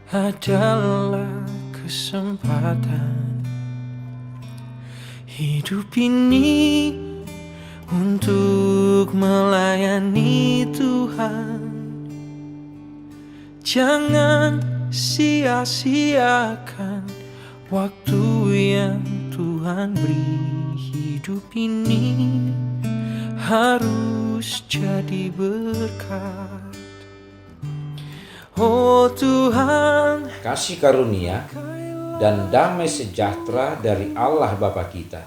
adalah kesempatan. Hidup ini untuk melayani Tuhan. Jangan sia-siakan waktu yang Tuhan beri. Hidup ini harus jadi berkat. Oh Tuhan, kasih karunia dan damai sejahtera dari Allah Bapa kita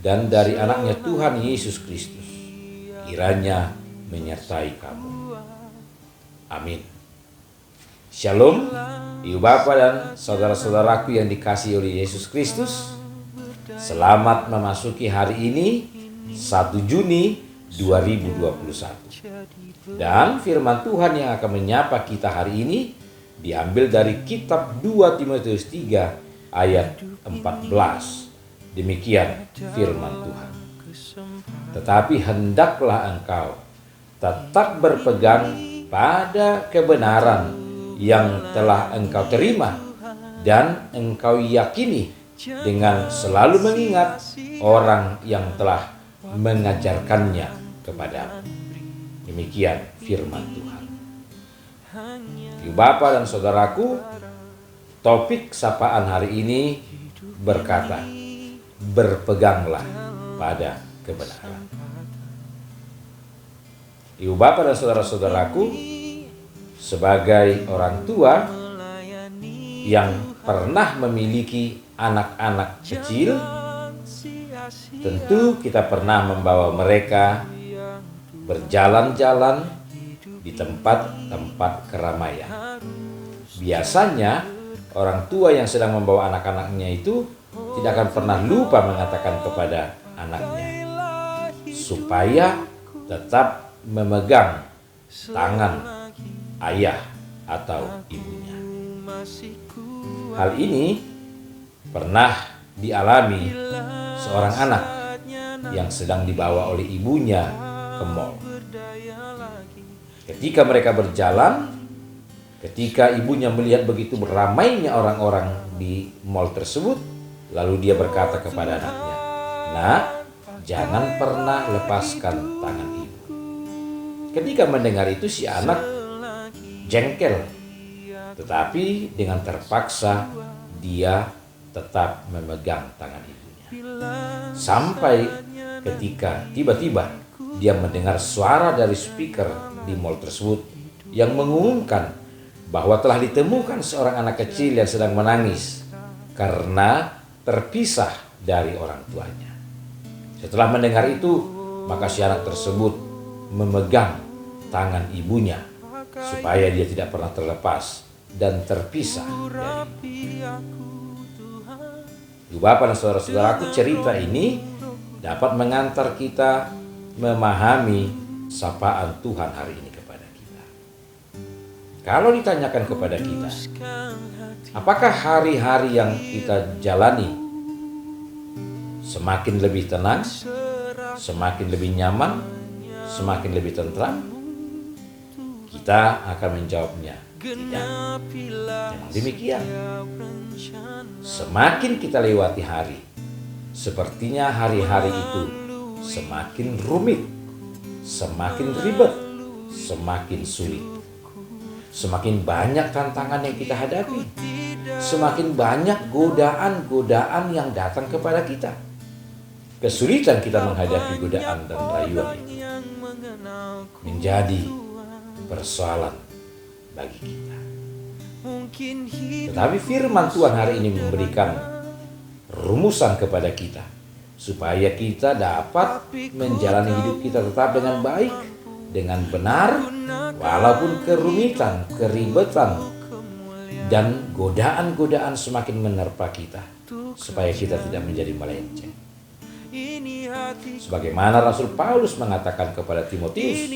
dan dari anaknya Tuhan Yesus Kristus kiranya menyertai kamu. Amin. Shalom, Ibu Bapa dan saudara-saudaraku yang dikasihi oleh Yesus Kristus. Selamat memasuki hari ini 1 Juni 2021. Dan firman Tuhan yang akan menyapa kita hari ini diambil dari kitab 2 Timotius 3 ayat 14. Demikian firman Tuhan. Tetapi hendaklah engkau tetap berpegang pada kebenaran yang telah engkau terima dan engkau yakini, dengan selalu mengingat orang yang telah mengajarkannya kepadamu. Demikian firman Tuhan. Ibu Bapa dan saudaraku, topik sapaan hari ini berkata, berpeganglah pada kebenaran. Ibu Bapa dan saudara-saudaraku, sebagai orang tua yang pernah memiliki anak-anak kecil, tentu kita pernah membawa mereka berjalan-jalan di tempat-tempat keramaian. Biasanya orang tua yang sedang membawa anak-anaknya itu tidak akan pernah lupa mengatakan kepada anaknya supaya tetap memegang tangan ayah atau ibunya. Hal ini pernah dialami seorang anak yang sedang dibawa oleh ibunya ke mall. Ketika mereka berjalan, ketika ibunya melihat begitu ramainya orang-orang di mall tersebut, lalu dia berkata kepada anaknya, "Nak, jangan pernah lepaskan tangan ibu." Ketika mendengar itu si anak jengkel, tetapi dengan terpaksa dia tetap memegang tangan ibunya. Sampai ketika tiba-tiba dia mendengar suara dari speaker di mall tersebut yang mengumumkan bahwa telah ditemukan seorang anak kecil yang sedang menangis karena terpisah dari orang tuanya. Setelah mendengar itu, maka si anak tersebut memegang tangan ibunya supaya dia tidak pernah terlepas dan terpisah dari Ibu Bapa dan saudara-saudaraku, cerita ini dapat mengantar kita memahami sapaan Tuhan hari ini kepada kita. Kalau ditanyakan kepada kita, apakah hari-hari yang kita jalani semakin lebih tenang, semakin lebih nyaman, semakin lebih tentram? Kita akan menjawabnya, tidak. Memang demikian. Semakin kita lewati hari, sepertinya hari-hari itu semakin rumit, semakin ribet, semakin sulit. Semakin banyak tantangan yang kita hadapi, semakin banyak godaan-godaan yang datang kepada kita. Kesulitan kita menghadapi godaan dan rayuan itu menjadi persoalan bagi kita. Tetapi firman Tuhan hari ini memberikan rumusan kepada kita supaya kita dapat menjalani hidup kita tetap dengan baik, dengan benar, walaupun kerumitan, keribetan, dan godaan-godaan semakin menerpa kita, supaya kita tidak menjadi melenceng. Sebagaimana Rasul Paulus mengatakan kepada Timotius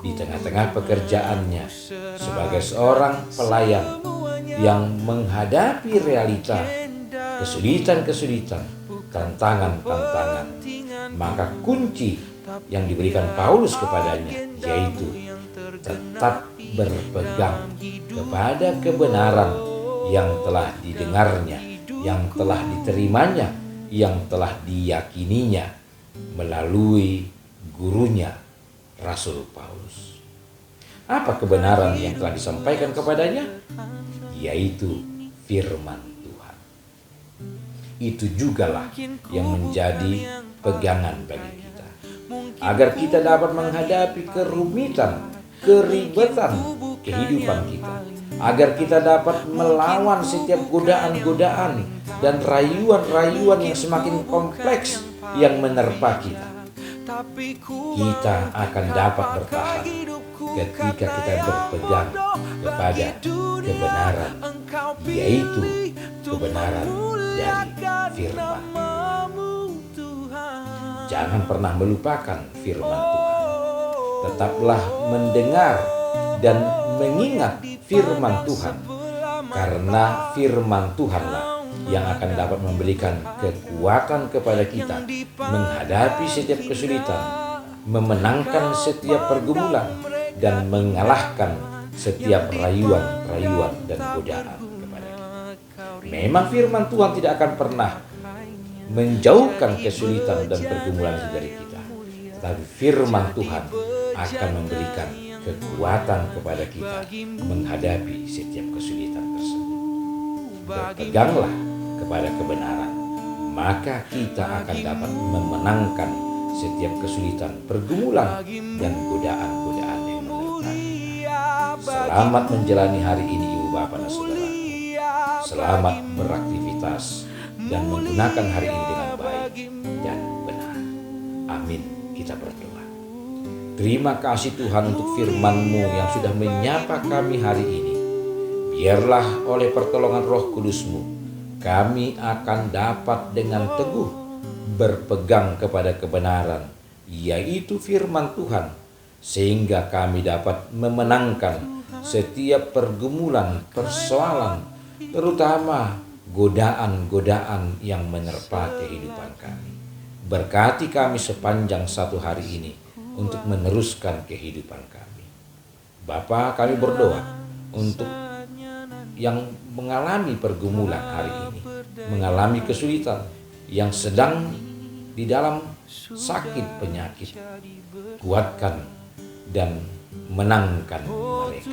di tengah-tengah pekerjaannya sebagai seorang pelayan yang menghadapi realita, kesulitan-kesulitan, tantangan-tantangan, maka kunci yang diberikan Paulus kepadanya yaitu tetap berpegang kepada kebenaran yang telah didengarnya, yang telah diterimanya, yang telah diyakininya melalui gurunya, Rasul Paulus. Apa kebenaran yang telah disampaikan kepadanya? Yaitu firman Tuhan. Itu jugalah yang menjadi pegangan bagi kita, agar kita dapat menghadapi kerumitan, keribetan kehidupan kita, agar kita dapat melawan setiap godaan-godaan dan rayuan-rayuan yang semakin kompleks yang menerpa kita. Kita akan dapat bertahan ketika kita berpegang kepada kebenaran, yaitu kebenaran dari firman. Jangan pernah melupakan firman Tuhan. Tetaplah mendengar dan mengingat firman Tuhan, karena firman Tuhanlah yang akan dapat memberikan kekuatan kepada kita menghadapi setiap kesulitan, memenangkan setiap pergumulan, dan mengalahkan setiap rayuan-rayuan dan godaan kepada kita. Memang firman Tuhan tidak akan pernah menjauhkan kesulitan dan pergumulan itu dari kita, tapi firman Tuhan akan memberikan kekuatan kepada kita menghadapi setiap kesulitan tersebut. Berpeganglah kepada kebenaran, maka kita akan dapat memenangkan setiap kesulitan, pergumulan, dan godaan-godaan yang menerpa kita. Selamat menjalani hari ini, Ibu Bapak dan Saudara. Selamat beraktivitas dan menggunakan hari ini dengan baik dan benar. Amin. Kita berdoa. Terima kasih Tuhan untuk firman-Mu yang sudah menyapa kami hari ini. Biarlah oleh pertolongan Roh Kudus-Mu, kami akan dapat dengan teguh berpegang kepada kebenaran, yaitu firman Tuhan, sehingga kami dapat memenangkan setiap pergumulan, persoalan, terutama godaan-godaan yang menerpa kehidupan kami. Berkati kami sepanjang satu hari ini untuk meneruskan kehidupan kami. Bapa, kami berdoa untuk yang mengalami pergumulan hari ini, mengalami kesulitan, yang sedang di dalam sakit penyakit, kuatkan dan menangkan mereka.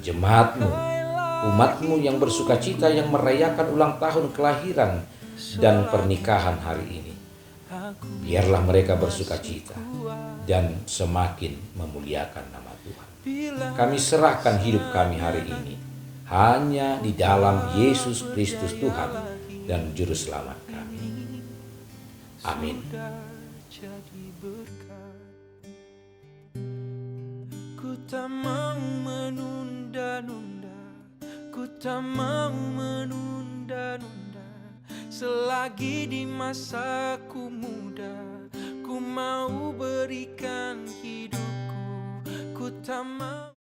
Jemaat-Mu, umat-Mu yang bersuka cita, yang merayakan ulang tahun kelahiran dan pernikahan hari ini, biarlah mereka bersuka cita dan semakin memuliakan nama Tuhan. Kami serahkan hidup kami hari ini hanya di dalam Yesus Kristus Tuhan dan Juru Selamat kami. Amin. Ku tak mau menunda-nunda, ku tak mau menunda-nunda. Selagi di masaku muda, ku mau berikan hidupku. Ku tak mau